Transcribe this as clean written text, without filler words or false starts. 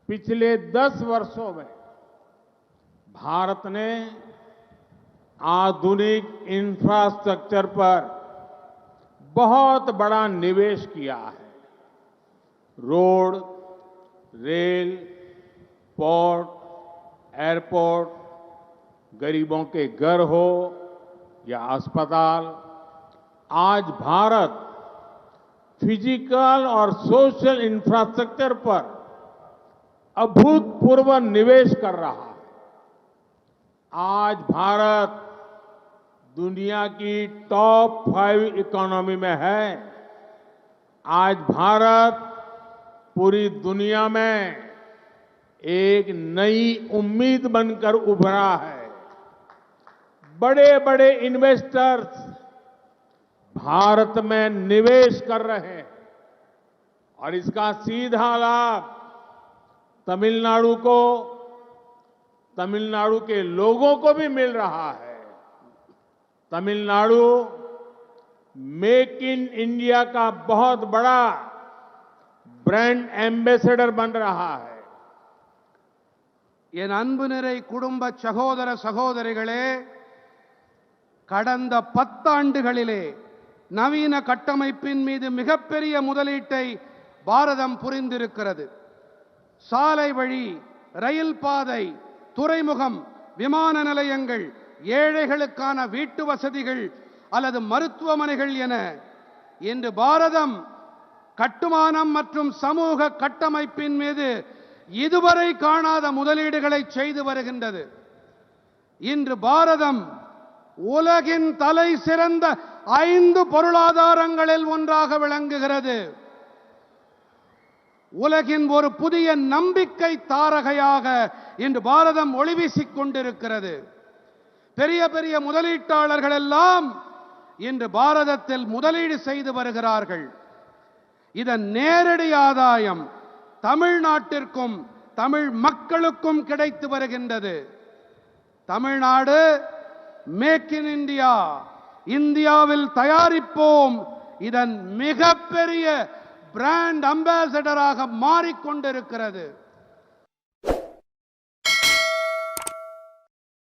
पिछले 10 वर्षों में भारत ने आधुनिक इंफ्रास्ट्रक्चर पर बहुत बड़ा निवेश किया है। रोड, रेल, पोर्ट, एयरपोर्ट, गरीबों के घर हो या अस्पताल, आज भारत फिजिकल और सोशल इंफ्रास्ट्रक्चर पर अभूतपूर्व निवेश कर रहा है। आज भारत दुनिया की टॉप 5 इकोनॉमी में है। आज भारत पूरी दुनिया में एक नई उम्मीद बनकर उभरा है। बड़े बड़े इन्वेस्टर्स भारत में निवेश कर रहे हैं और इसका सीधा लाभ तमिलनाडु को, तमिलनाडु के लोगों को भी मिल रहा है। तमिलनाडु मेक इन इंडिया का बहुत बड़ा ब्रांड एम्बेसडर बन रहा है। என் அன்பு நிறை குடும்ப சகோதர சகோதரிகளே, கடந்த 10 ஆண்டுகளிலே நவீன கட்டமைப்பின் மீது மிகப்பெரிய முதலீட்டை பாரதம் புரிந்திருக்கிறது. சாலை வழி, ரயில் பாதை, துறைமுகம், விமான நிலையங்கள், ஏழைகளுக்கான வீட்டு வசதிகள் அல்லது மருத்துவமனைகள் என இன்று பாரதம் கட்டுமானம் மற்றும் சமூக கட்டமைப்பின் மீது இதுவரை காணாத முதலீடுகளை செய்து வருகின்றது. இன்று பாரதம் உலகின் தலை சிறந்த 5 பொருளாதாரங்களில் ஒன்றாக விளங்குகிறது. உலகின் ஒரு புதிய நம்பிக்கை தாரகையாக இன்று பாரதம் ஒளிவீசிக் கொண்டிருக்கிறது. பெரிய பெரிய முதலீட்டாளர்கள் எல்லாம் இன்று பாரதத்தில் முதலீடு செய்து வருகிறார்கள். இதன் நேரடி ஆதாயம் தமிழ்நாட்டிற்கும் தமிழ் மக்களுக்கும் கிடைத்து வருகின்றது. தமிழ்நாடு மேக் இன் இந்தியா, இந்தியாவில் தயாரிப்போம், இதன் மிகப்பெரிய பிராண்ட் அம்பாசடராக மாறிக்கொண்டிருக்கிறது.